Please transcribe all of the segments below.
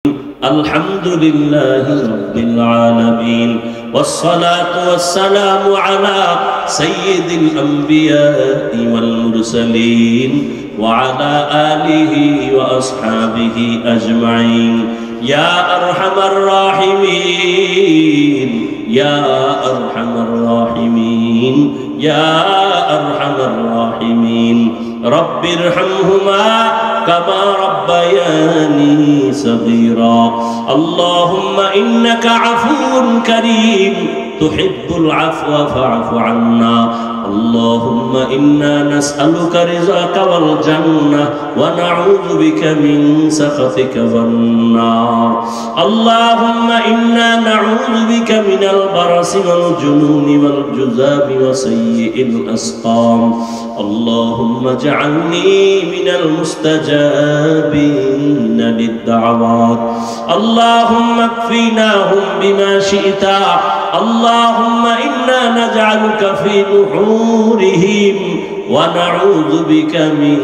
الحمد لله رب العالمين والصلاة والسلام على سيد الأنبياء والمرسلين وعلى آله وأصحابه أجمعين يا أرحم الراحمين يا أرحم الراحمين يا أرحم الراحمين رب ارحمهما كما ربياني صغيرا اللهم إنك عفو كريم تحب العفو فاعف عنا اللهم إنا نسألك رضاك والجنة ونعوذ بك من سخطك والنار اللهم إنا نعوذ بك من البرص والجنون والجذام وسيء الأسقام اللهم اجعلني من المستجابين للدعوات اللهم اكفيناهم بما شئت اللهم إنا نجعلك في نحورهم ونعوذ بك من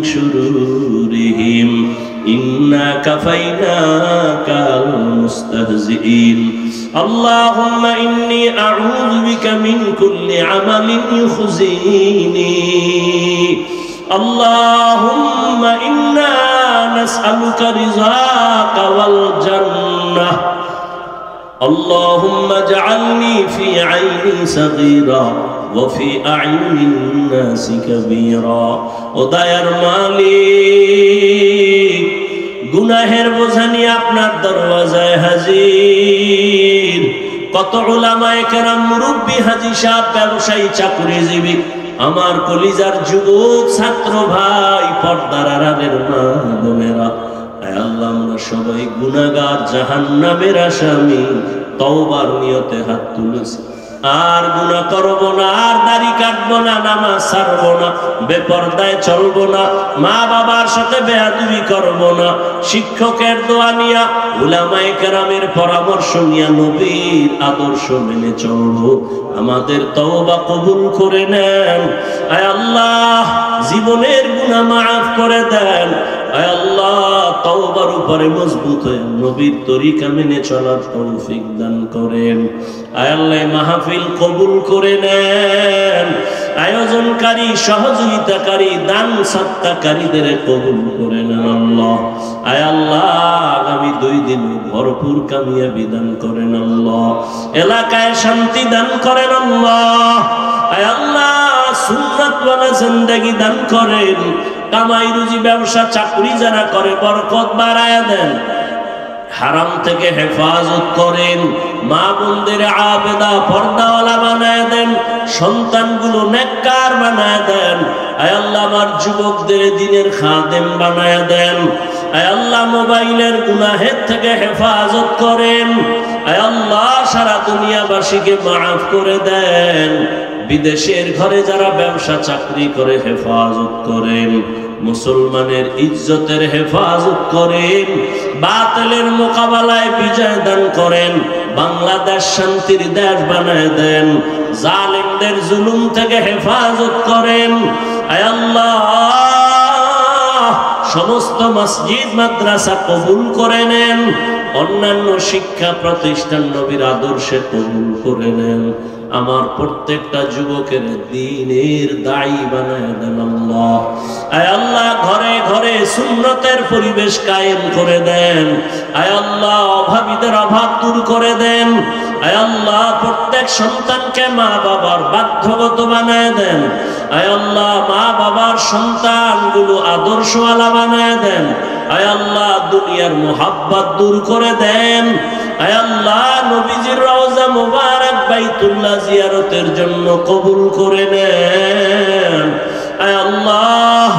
شرورهم إنا كفيناك المستهزئين اللهم إني أعوذ بك من كل عمل يخزيني اللهم إنا نسألك رضاك والجنة اللهم اجعلني في عيني صغيرا وفي أعين الناس كبيرا وداير মালিক গুনাহের বোঝা নিয়ে আপনার দরওয়াজায় হাজির কত উলামায়ে কেরাম মুরব্বি হাজী সাহেব ব্যবসায়ী চাকরিজীবী আমার কলিজার যুবক ছাত্র ভাই পর্দার আড়ালের মা বোনেরা আল্লাহ আমরা সবাই গুনাহগার জাহান্নামের আসামি তওবার নিয়তে হাত তুলেছি আর গুনাহ করব না আর দাড়ি কাটবো না নামাজ ছাড়বো না বেপরদায় চলবো না মা বাবার সাথে বেয়াদবি করব না শিক্ষকের দোয়া নিয়া উলামায়ে কেরামের পরামর্শ নিয়া নবীর আদর্শ মেনে চলবো আমাদের তওবা কবুল করে নেন আয় আল্লাহ জীবনের গুনাহ মাফ করে দেন আয় আল্লাহ তওবার উপরে মজবুত হয়ে নবীর তরিকা মেনে চলার তৌফিক দান করেন আয় আল্লাহ মাহফিল কবুল করে নেন আয়োজনকারী সহযোগিতাকারী দান সদকাকারীদের কবুল করে নেন আল্লাহ আয় আল্লাহ আগামী 2 দিন ভরপুর কামিয়াবি দান করেন আল্লাহ এলাকায় শান্তি দান করেন আল্লাহ আয় আল্লাহ সুন্নাত ওয়ালা জিন্দেগি দান করেন কামাই রুজি ব্যবসা চাকরি যারা করে বরকত বাড়ায়া দেন হারাম থেকে হেফাজত করেন মা বোনদের আবেদা পর্দাওয়ালা বানায় দেন সন্তানগুলো নেককার বানায় দেন আয় আল্লাহ আমার যুবকদের দ্বীনের খাদেম বানায় দেন আয় আল্লাহ মোবাইলের গুনাহের থেকে হেফাজত করেন আয় আল্লাহ সারা দুনিয়াবাসীকে মাফ করে দেন বিদেশের ঘরে যারা ব্যবসা চাকরি করে হেফাজত করেন মুসলমানের ইজ্জতের হেফাজত করেন বাতিলের মোকাবেলায় বিজয় দান করেন বাংলাদেশ শান্তির দেশ বানায় দেন জালিমদের জুলুম থেকে হেফাজত করেন আয় আল্লাহ সমস্ত মসজিদ মাদ্রাসা কবুল করে নেন অন্যান্য শিক্ষা প্রতিষ্ঠান নবীর আদর্শে কবুল করে নেন আমার প্রত্যেকটা যুবকের দ্বীনের দায়ী বানায় দেন আল্লাহ আয় আল্লাহ ঘরে ঘরে সুন্নতের পরিবেশ কায়েম করে দেন আয় আল্লাহ অভাবীদের অভাব দূর করে দেন আয় আল্লাহ প্রত্যেক সন্তানকে মা বাবার বাধ্যগত বানায় দেন আয় আল্লাহ মা বাবার সন্তানগুলো আদর্শওয়ালা বানায় দেন আয় আল্লাহ দুনিয়ার মুহাব্বত দূর করে দেন আয় আল্লাহ নবীজির রওজা মুবারক বাইতুল্লাহ জিয়ারতের জন্য কবুল করে নেন আয় আল্লাহ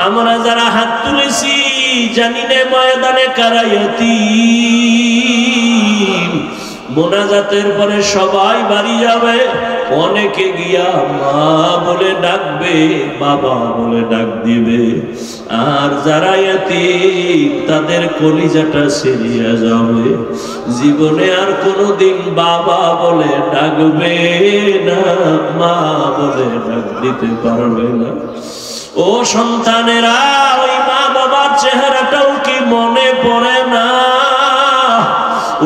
আমরা যারা হাত তুলেছি জানি না ময়দানে কারায়াতি মোনাজাতের পরে সবাই বাড়ি যাবে অনেকে গিয়া মা বলে ডাকবে বাবা বলে ডাক দিবে আর যারা ইয়াতীম তাদের কলিজাটা ছিঁড়িয়া যাবে জীবনে আর কোনোদিন বাবা বলে ডাকবে না মা বলে ডাক দিতে পারবে না ও সন্তানেরা ওই মা বাবার চেহারাটাও কি মনে পড়ে না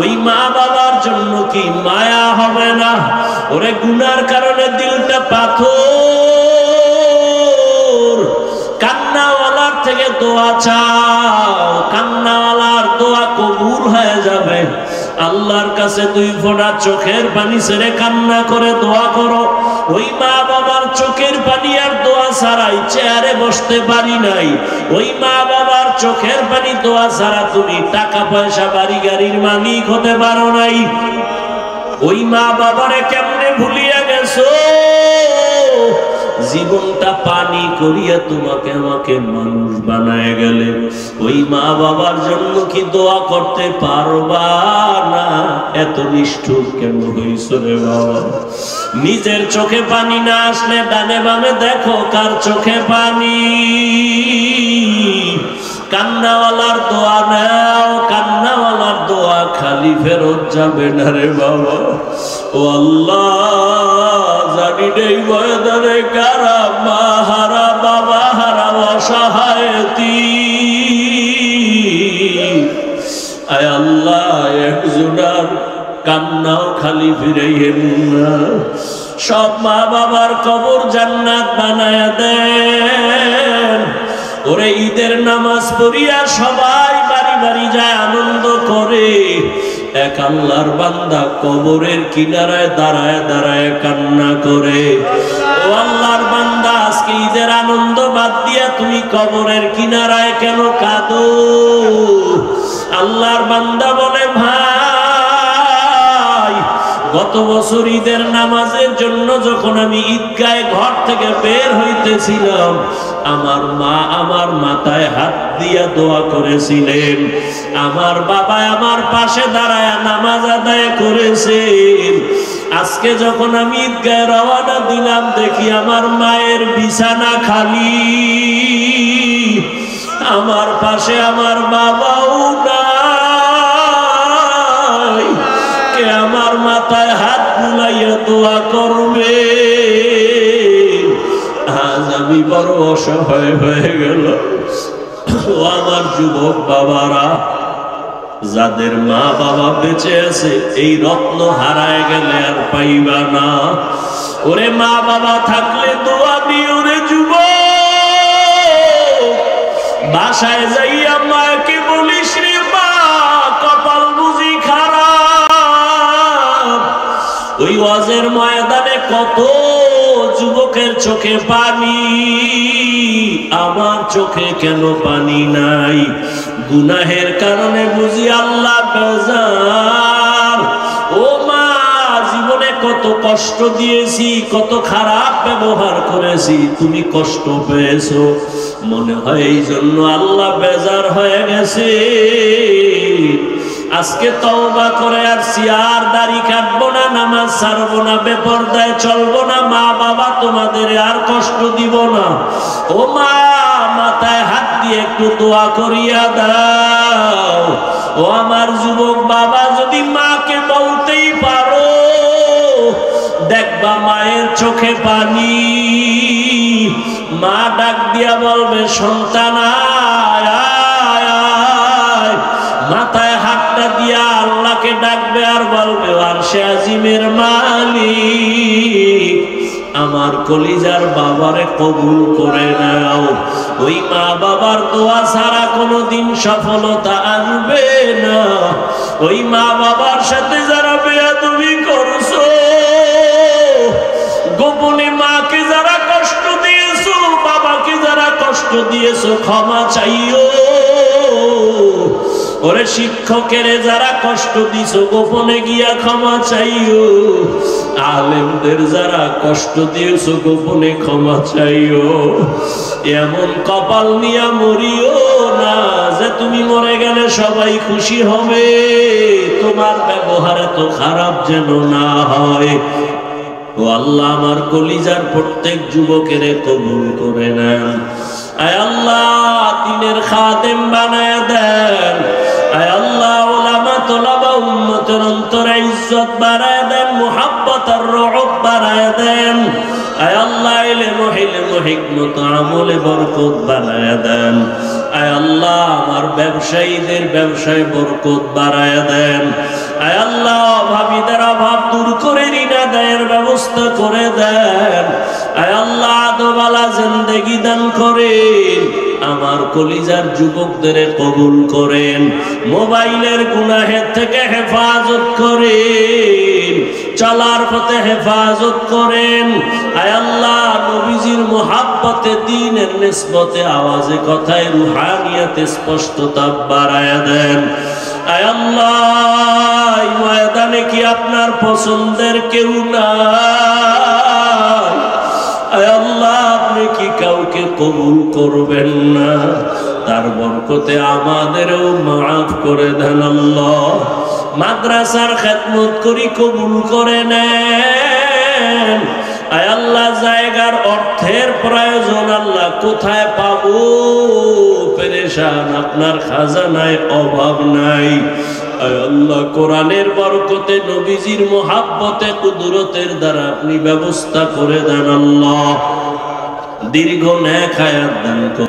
ওই মা বাবার জন্য কি মায়া হবে না? ওরে গুনার কারণে দিলটা পাথর, কান্নাওয়ালার থেকে দোয়া চাও, কান্নাওয়ালার দোয়া কবুল হয়ে যাবে। আল্লাহর কাছে 2 ফোঁটা চোখের পানি ছেড়ে কান্না করে দোয়া করো। ওই মা বাবার চোখের পানি আর দোয়া ছাড়াই চেয়ারে বসতে পারি নাই। ওই মা বাবার চোখের পানি দোয়া ছাড়া তুমি টাকা পয়সা বাড়ি গাড়ির মালিক হতে পারো নাই। ওই মা বাবারে কেমনে ভুলিয়া গেছো? জীবনটা পানি করিয়া তোমাকে আমাকে মানুষ বানায় গেলে, ওই মা বাবার জন্য কি দোয়া করতে পারবা না? এত নিষ্ঠুর কেন হইছ রে বাবা? নিজের চোখে পানি না আসলে ডানে বামে দেখো কার চোখে পানি। কান্নাওয়ালার দোয়া নাও, কান্নাওয়ালার দোয়া খালি ফেরত যাবে না রে বাবা। ও আল্লাহ, জানি নেই ময়দানে কারা মা হারা বাবা হারা অসহায় আয় আল্লাহ, একজনার কান্নাও খালি ফিরাইয়েন না। সব মা বাবার কবর জান্নাত বানায়া দেন। ওরে ঈদের নামাজ পড়িয়া সবাই বাড়ি বাড়ি যায় আনন্দ করে, এক আল্লাহর বান্দা কবরের কিনারায় দাঁড়ায় দাঁড়ায় কান্না করে। ও আল্লাহর বান্দা, আজকে ঈদের আনন্দ বাদ দিয়া তুমি কবরের কিনারায় কেন কাঁদো? আল্লাহর বান্দা বলে, ভাই গত বছর ঈদের নামাজের জন্য যখন আমি ঈদগাহে ঘর থেকে বের হইতেছিলাম, আমার মা আমার মাথায় হাত দিয়া দোয়া করেছিলেন, আমার বাবা আমার পাশে দাঁড়ায় নামাজ আদায় করেছেন। আজকে যখন আমি ঈদগাহে রওনা দিলাম, দেখি আমার মায়ের বিছানা খালি, আমার পাশে আমার বাবাও নাই, কে আমার মাথায় হাত বুলাইয়া দোয়া করবে? আজ আমি বড় অসহায় হয়ে গেল। ও আমার যুবক বাবারা, যাদের মা বাবা বেঁচে আছে, এই রত্ন হারায় গেলে আর পাইবা না। ওরে মা বাবা থাকলে দোয়া দিও রে যুবক। বাসায় যাইয়া মাকে বলিস রে, মা কপাল বুঝি খারাপ। ওই ওয়াজের ময়দানে কত যুবকের চোখে পানি, আমার চোখে কেন পানি নাই? গুনাহের কারণে বুঝি আল্লাহ বেজার। ও মা, জীবনে কত কষ্ট দিয়েছি, কত খারাপ ব্যবহার করেছি, তুমি কষ্ট পেয়েছো, মনে হয় এই জন্য আল্লাহ বেজার হয়ে গেছে। আজকে তওবা করে আসছি, আর দাড়ি কাটবো না, নামাজ ছাড়বো না, বেপরদায় চলবো না, মা বাবা তোমাদের আর কষ্ট দিব না। ও মা, মাথায় হাত দিয়ে একটু দোয়া করিয়া দাও। ও আমার যুবক বাবা, যদি মাকে বলতেই পারো, দেখবা মায়ের চোখে পানি। মা ডাক দিয়া বলবে, সন্তান আয় আয় আয়। মাথায় হাতটা দিয়া আল্লাহকে ডাকবে আর বলবে, আরশে আজিমের মালিক, আমার কলিজার বাবারে কবুল করে নাও। ওই মা বাবার দোয়া ছাড়া কোনোদিন সফলতা আসবে না। ওই মা বাবার সাথে যারা বেয়াদবি করছো, গোপনে মাকে যারা কষ্ট দিয়েছো, বাবাকে যারা কষ্ট দিয়েছো, ক্ষমা চাইও। ওরে শিক্ষকের যারা কষ্ট দিছো, গোপনে গিয়া ক্ষমা চাইও। আলেমদের যারা কষ্ট দিয়েছো, গোপনে ক্ষমা চাইও। এমন কপাল নিয়া মরিও না যে তুমি মরে গেলে সবাই খুশি হবে। তোমার ব্যবহার এত খারাপ যেন না হয়। ও আল্লাহ, আমার কলিজার প্রত্যেক যুবকের কবুল করে নেন। আয় আল্লাহ, দ্বীনের খাদেম বানায় দেন। আয় আল্লাহ, উলামা তোলাবা উম্মতের অন্তরে ইজ্জত বাড়ায় দেন, মুহাব্বত আর রহব বাড়ায় দেন। আয় আল্লাহ, ইলম হিকমত আমলে বরকত বানায় দেন। আয় আল্লাহ, আমার ব্যবসায়ীদের ব্যবসায় বরকত বাড়ায় দেন। আয় আল্লাহ অভাবীদের অভাব দূর করে ঋণ আদায়ের ব্যবস্থা করে দেন। আয় আল্লাহ আদোবালা জিন্দেগি দান করেন। আমার কলিজার যুবকদের কবুল করেন। মোবাইলের গুনাহের থেকে হেফাজত করেন। চলার পথে হেফাজত করেন। আয় আল্লাহ নবীজির মুহাব্বতে দ্বীনের নিসবতে আওয়াজে কথায় রুহানিয়াতে স্পষ্টতা বাড়ায়া দেন। আয় আল্লাহ এই ময়দানে কি আপনার পছন্দের কেউ নাই? আয় আল্লাহ আপনি কি কাউকে কবুল করবেন না? তার বরকতে আমাদেরও মাফ করে দেন আল্লাহ। মাদ্রাসার খেদমত করি কবুল করে নেন। আয় আল্লাহ জায়গার অর্থের প্রয়োজন আল্লাহ কোথায় পাবো? পেরেশান, আপনার খাজানায় অভাব নাই। আয় আল্লাহ কোরআনের বরকতে নবীজির মুহাব্বতে কুদরতের দ্বারা আপনি ব্যবস্থা করে দেন আল্লাহ। দীর্ঘ নেক হায়াত দান করুন।